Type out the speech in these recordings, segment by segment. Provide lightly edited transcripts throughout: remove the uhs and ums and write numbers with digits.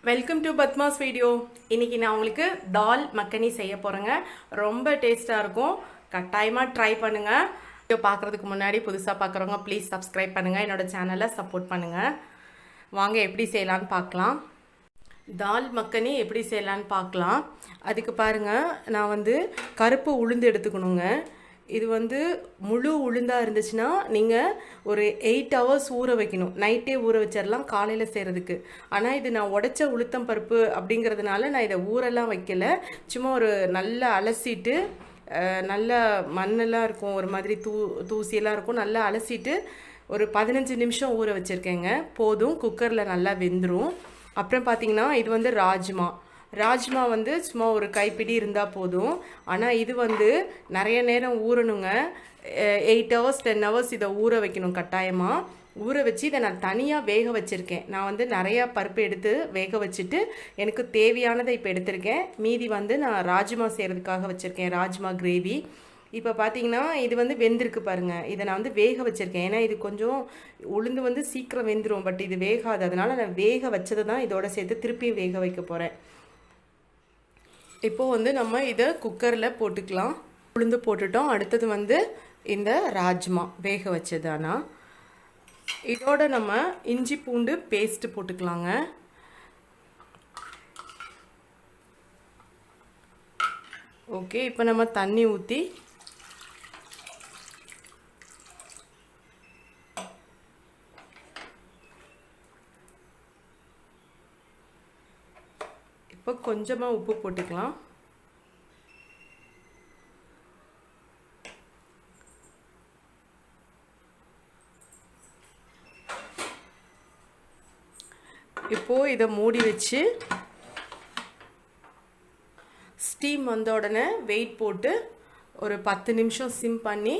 Welcome to Padma's video. இன்றைக்கி நான் உங்களுக்கு தால் மக்கனி செய்ய போகிறேங்க. ரொம்ப டேஸ்ட்டாக இருக்கும். கட்டாயமாக ட்ரை பண்ணுங்கள். வீடியோ பார்க்குறதுக்கு முன்னாடி புதுசாக பார்க்குறவங்க ப்ளீஸ் சப்ஸ்கிரைப் பண்ணுங்கள், என்னோடய சேனலை சப்போர்ட் பண்ணுங்கள். வாங்க எப்படி செய்யலான்னு பார்க்கலாம். தால் மக்கனி எப்படி செய்யலான்னு பார்க்கலாம். அதுக்கு பாருங்கள், நான் கருப்பு உளுந்து எடுத்துக்கணுங்க. இது முழு உளுந்தாக இருந்துச்சுன்னா நீங்கள் ஒரு 8 hours ஊற வைக்கணும். நைட்டே ஊற வச்சிடலாம் காலையில் செய்கிறதுக்கு. ஆனால் இது நான் உடைச்ச உளுத்தம் பருப்பு அப்படிங்கிறதுனால நான் இதை ஊரெல்லாம் வைக்கலை. சும்மா ஒரு நல்லா அலசிட்டு, நல்லா மண்ணெல்லாம் இருக்கும், ஒரு மாதிரி தூசியெல்லாம் இருக்கும், நல்லா அலசிட்டு ஒரு 15 நிமிஷம் ஊற வச்சுருக்கேங்க. போதும், குக்கரில் நல்லா வெந்துடும். அப்புறம் பார்த்திங்கன்னா இது ராஜ்மா சும்மா ஒரு கைப்பிடி இருந்தால் போதும். ஆனால் இது நிறைய நேரம் ஊறணுங்க. 8 hours 10 hours இதை ஊற வைக்கணும் கட்டாயமாக. ஊற வச்சு இதை நான் தனியாக வேக வச்சுருக்கேன். நான் நிறையா பருப்பு எடுத்து வேக வச்சுட்டு எனக்கு தேவையானதை இப்போ எடுத்திருக்கேன். மீதி நான் ராஜ்மா செய்கிறதுக்காக வச்சுருக்கேன், ராஜ்மா கிரேவி. இப்போ பார்த்தீங்கன்னா இது வெந்திருக்கு பாருங்கள். இதை நான் வேக வச்சுருக்கேன். ஏன்னா இது கொஞ்சம் உளுந்து சீக்கிரம் வெந்துடும், பட் இது வேகாது. அதனால் நான் வேக வச்சதை தான் இதோட சேர்த்து திருப்பியும் வேக வைக்க போகிறேன். இப்போது நம்ம இதை குக்கரில் போட்டுக்கலாம். உளுந்து போட்டுட்டோம். அடுத்தது இந்த ராஜ்மா வேக வச்சதானா. இதோட நம்ம இஞ்சி பூண்டு பேஸ்ட்டு போட்டுக்கலாங்க. ஓகே, இப்போ நம்ம தண்ணி ஊற்றி இப்போ கொஞ்சமாக உப்பு போட்டுக்கலாம். இப்போது இதை மூடி வச்சு ஸ்டீம் வந்த உடனே வெயிட் போட்டு ஒரு 10 நிமிஷம் சிம் பண்ணி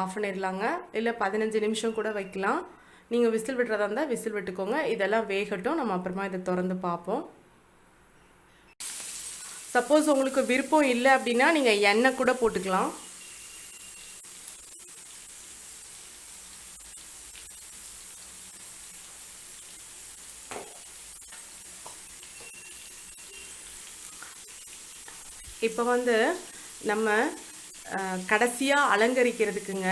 ஆஃப் பண்ணிடலாங்க. இல்லை 15 நிமிஷம் கூட வைக்கலாம். நீங்கள் விசில் விடுறதா இருந்தால் விசில் விட்டுக்கோங்க. இதெல்லாம் வேகட்டும், நம்ம அப்புறமா இதை திறந்து பார்ப்போம். சப்போஸ் உங்களுக்கு விருப்பம் இல்லை அப்படின்னா நீங்கள் எண்ணெய் கூட போட்டுக்கலாம். இப்போ நம்ம கடைசியாக அலங்கரிக்கிறதுக்குங்க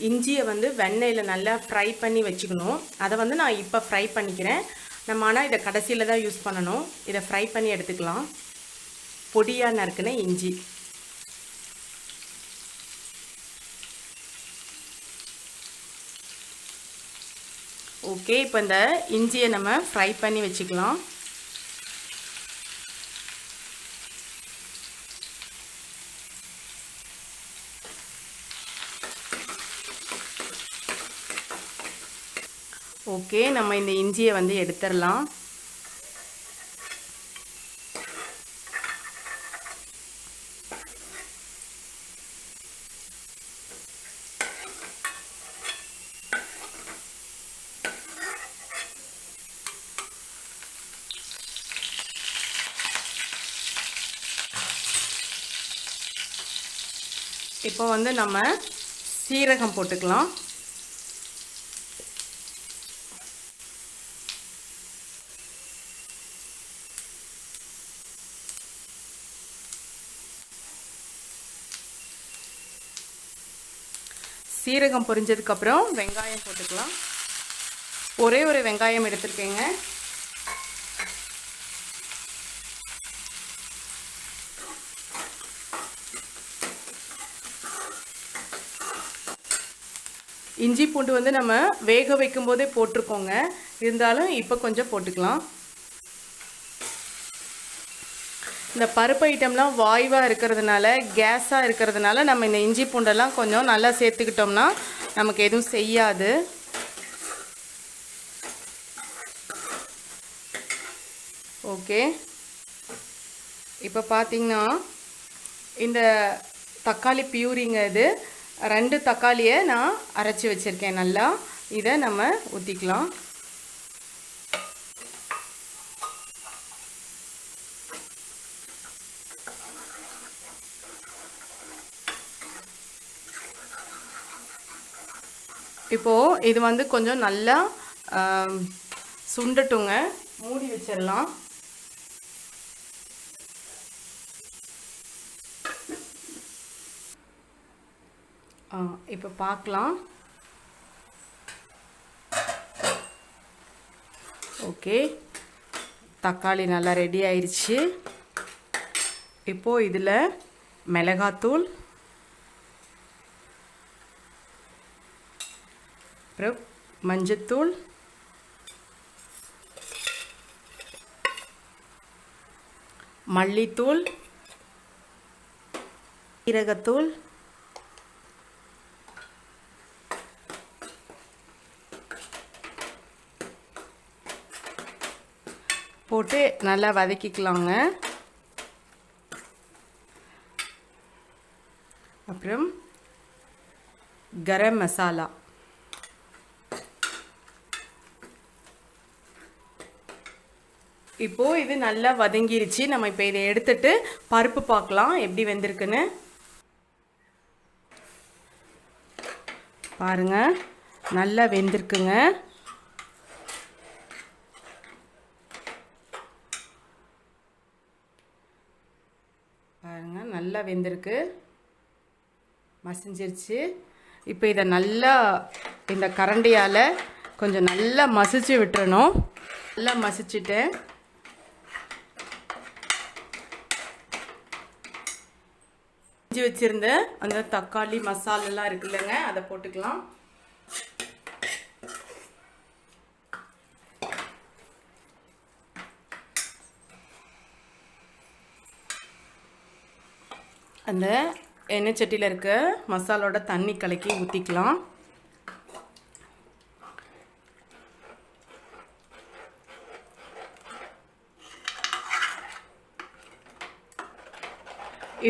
இஞ்சியை வெண்ணெயில் நல்லா ஃப்ரை பண்ணி வச்சுக்கணும். அதை நான் இப்போ ஃப்ரை பண்ணிக்கிறேன். நம்ம ஆனால் இதை கடைசியில் தான் யூஸ் பண்ணணும். இதை ஃப்ரை பண்ணி எடுத்துக்கலாம். பொடியாக நறுக்குன இஞ்சி, ஓகே. இப்போ இந்த இஞ்சியை நம்ம ஃப்ரை பண்ணி வச்சுக்கலாம். ஓகே, நம்ம இந்த இஞ்சியை எடுத்துடலாம். இப்போ நம்ம சீரகம் போட்டுக்கலாம். சீரகம் பொரிஞ்சதுக்கப்புறம் வெங்காயம் போட்டுக்கலாம். ஒரே ஒரு வெங்காயம் எடுத்துருக்கேங்க. இஞ்சி பூண்டு நம்ம வேக வைக்கும் போதே போட்டிருக்கோங்க. இருந்தாலும் இப்போ கொஞ்சம் போட்டுக்கலாம். இந்த பருப்பு ஐட்டம்லாம் வாய்வாக இருக்கிறதுனால, கேஸாக இருக்கிறதுனால நம்ம இந்த இஞ்சி பூண்டெல்லாம் கொஞ்சம் நல்லா சேர்த்துக்கிட்டோம்னா நமக்கு எதுவும் செய்யாது. ஓகே, இப்போ பார்த்திங்கன்னா இந்த தக்காளி பியூரிங்க, இது 2 தக்காளியை நான் அரைச்சி வச்சுருக்கேன். நல்லா இதை நம்ம ஊற்றிக்கலாம். இப்போது இது கொஞ்சம் நல்லா சுண்டட்டுங்க. மூடி வச்சிடலாம். இப்போ பார்க்கலாம். ஓகே, தக்காளி நல்லா ரெடி ஆயிடுச்சு. இப்போது இதில் மிளகாத்தூள், அப்புறம் மஞ்சத்தூள், மல்லித்தூள், சீரகத்தூள், போட்டு நல்லா வதக்கிக்கலாங்க. அப்புறம் கரம் மசாலா, இப்போது இது நல்லா வதங்கிருச்சு. நம்ம இப்போ இதை எடுத்துட்டு பருப்பு பார்க்கலாம் எப்படி வெந்திருக்குன்னு. பாருங்க, நல்லா வெந்திருக்குங்க. பாருங்க, நல்லா வெந்திருக்கு, மசிஞ்சிருச்சு. இப்போ இதை நல்லா இந்த கரண்டியால் கொஞ்சம் நல்லா மசிச்சு விட்டுறணும். நல்லா மசிச்சுட்டேன். செஞ்சு வச்சுருந்த அந்த தக்காளி மசாலெல்லாம் இருக்குல்லங்க, அதை போட்டுக்கலாம். அந்த எண்ணெய் சட்டியில் இருக்க மசாலோட தண்ணி கலக்கி ஊற்றிக்கலாம்.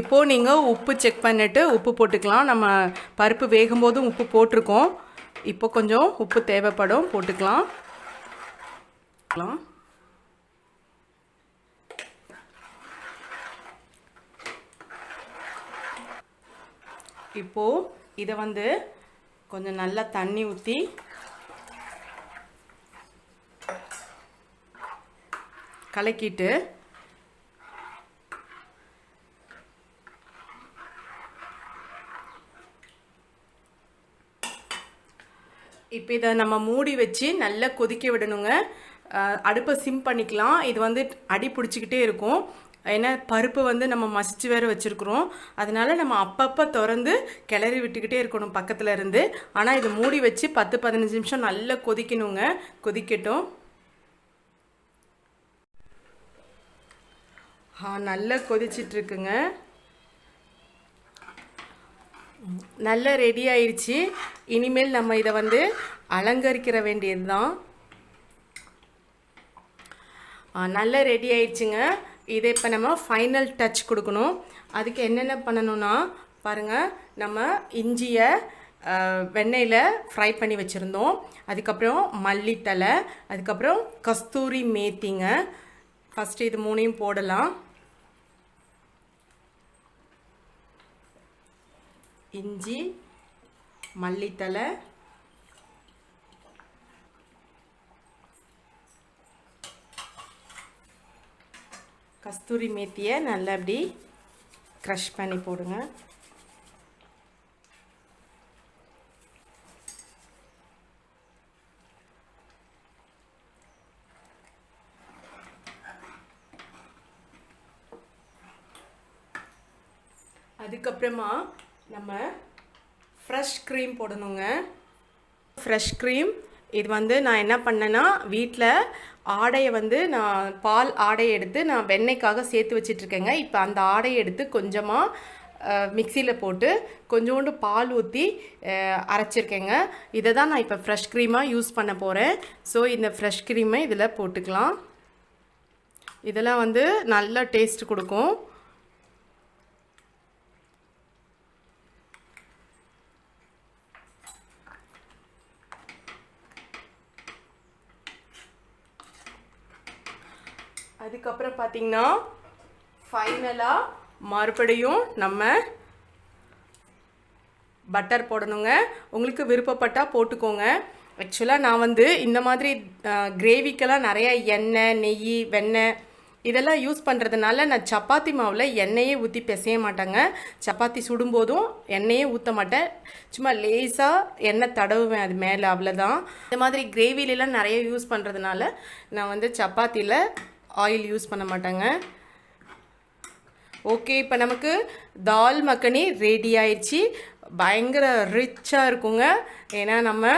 இப்போது நீங்கள் உப்பு செக் பண்ணிவிட்டு உப்பு போட்டுக்கலாம். நம்ம பருப்பு வேகும்போதும் உப்பு போட்டிருக்கோம். இப்போ கொஞ்சம் உப்பு தேவைப்படும், போட்டுக்கலாம். இப்போது இதை வந்து கொஞ்சம் நல்லா தண்ணி ஊற்றி கலக்கிட்டு இப்போ இதை நம்ம மூடி வச்சு நல்லா கொதிக்க விடணுங்க. அடுப்பை சிம் பண்ணிக்கலாம். இது வந்து அடி பிடிச்சிக்கிட்டே இருக்கும். ஏன்னா பருப்பு வந்து நம்ம மசிச்சு வேறு வச்சுருக்குறோம். அதனால நம்ம அப்பப்போ திறந்து கிளறி விட்டுக்கிட்டே இருக்கணும் பக்கத்தில் இருந்து. ஆனால் இது மூடி வச்சு 10-15 நிமிஷம் நல்லா கொதிக்கணுங்க. கொதிக்கட்டும். நல்லா கொதிச்சிட்ருக்குங்க. நல்லா ரெடி ஆயிடுச்சு. இனிமேல் நம்ம இதை வந்து அலங்கரிக்கிற வேண்டியது தான். நல்லா ரெடி ஆயிடுச்சுங்க. இதை இப்போ நம்ம ஃபைனல் டச் கொடுக்கணும். அதுக்கு என்னென்ன பண்ணணும்னா பாருங்கள், நம்ம இஞ்சியை வெண்ணெயில் ஃப்ரை பண்ணி வச்சுருந்தோம். அதுக்கப்புறம் மல்லித்தலை, அதுக்கப்புறம் கஸ்தூரி மேத்திங்க. ஃபஸ்ட்டு இது 3ஐயும் போடலாம். இஞ்சி, மல்லித்தலை, கஸ்தூரி மேத்தியை நல்லா அப்படி க்ரஷ் பண்ணி போடுங்க. அதுக்கப்புறமா நம்ம ஃப்ரெஷ் க்ரீம் போடணுங்க. ஃப்ரெஷ் க்ரீம் இது வந்து நான் என்ன பண்ணேன்னா, வீட்டில் ஆடையை வந்து நான் பால் ஆடையை எடுத்து நான் வெண்ணெய்க்காக சேர்த்து வச்சிட்ருக்கேங்க. இப்போ அந்த ஆடையை எடுத்து கொஞ்சமாக மிக்சியில் போட்டு கொஞ்சோண்டு பால் ஊற்றி அரைச்சிருக்கேங்க. இதை தான் நான் இப்போ ஃப்ரெஷ் க்ரீமாக யூஸ் பண்ண போகிறேன். ஸோ இந்த ஃப்ரெஷ் க்ரீமை இதில் போட்டுக்கலாம். இதெல்லாம் வந்து நல்ல டேஸ்ட் கொடுக்கும். அதுக்கப்புறம் பார்த்திங்கன்னா ஃபைனலாக மறுபடியும் நம்ம பட்டர் போடணுங்க. உங்களுக்கு விருப்பப்பட்டால் போட்டுக்கோங்க. ஆக்சுவலாக நான் வந்து இந்த மாதிரி கிரேவிக்கெல்லாம் நிறையா எண்ணெய், நெய், வெண்ணெய் இதெல்லாம் யூஸ் பண்ணுறதுனால நான் சப்பாத்தி மாவில் எண்ணெயே ஊற்றி பிசைய மாட்டேங்க. சப்பாத்தி சுடும்போதும் எண்ணெயே ஊற்ற மாட்டேன், சும்மா லேசாக எண்ணெய் தடவுவேன் அது மேலே, அவ்வளோதான். இந்த மாதிரி கிரேவிலெலாம் நிறைய யூஸ் பண்ணுறதுனால நான் வந்து சப்பாத்தியில் ஆயில் யூஸ் பண்ண மாட்டேங்க. ஓகே, இப்போ நமக்கு தால் மக்கனி ரெடி ஆயிடுச்சு. பயங்கர ரிச்சாக இருக்குங்க, ஏன்னா நம்ம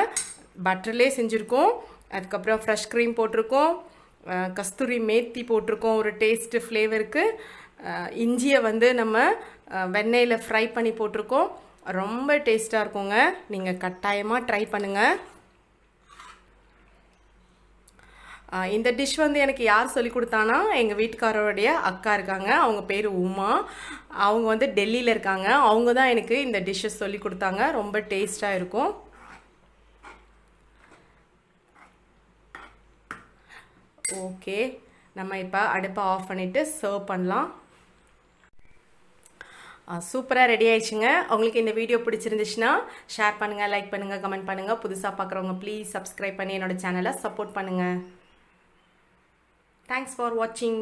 பட்டர்லேயே செஞ்சுருக்கோம். அதுக்கப்புறம் ஃப்ரெஷ் க்ரீம் போட்டிருக்கோம், கஸ்தூரி மேத்தி போட்டிருக்கோம் ஒரு டேஸ்ட்டு ஃப்ளேவருக்கு. இஞ்சியை வந்து நம்ம வெண்ணெயில் ஃப்ரை பண்ணி போட்டிருக்கோம். ரொம்ப டேஸ்ட்டாக இருக்குங்க, நீங்கள் கட்டாயமாக ட்ரை பண்ணுங்கள். இந்த டிஷ் வந்து எனக்கு யார் சொல்லி கொடுத்தானா, எங்கள் வீட்டுக்காரோடைய அக்கா இருக்காங்க, அவங்க பேர் உமா. அவங்க வந்து டெல்லியில் இருக்காங்க. அவங்க தான் எனக்கு இந்த டிஷ்ஷஸ் சொல்லி கொடுத்தாங்க. ரொம்ப டேஸ்ட்டாக இருக்கும். ஓகே, நம்ம இப்போ அடுப்பை ஆஃப் பண்ணிவிட்டு சர்வ் பண்ணலாம். சூப்பராக ரெடி ஆயிடுச்சுங்க. உங்களுக்கு இந்த வீடியோ பிடிச்சிருந்துச்சுன்னா ஷேர் பண்ணுங்கள், லைக் பண்ணுங்கள், கமெண்ட் பண்ணுங்கள். புதுசாக பார்க்குறவங்க ப்ளீஸ் சப்ஸ்கிரைப் பண்ணி என்னோடய சேனலை சப்போர்ட் பண்ணுங்கள். Thanks for watching.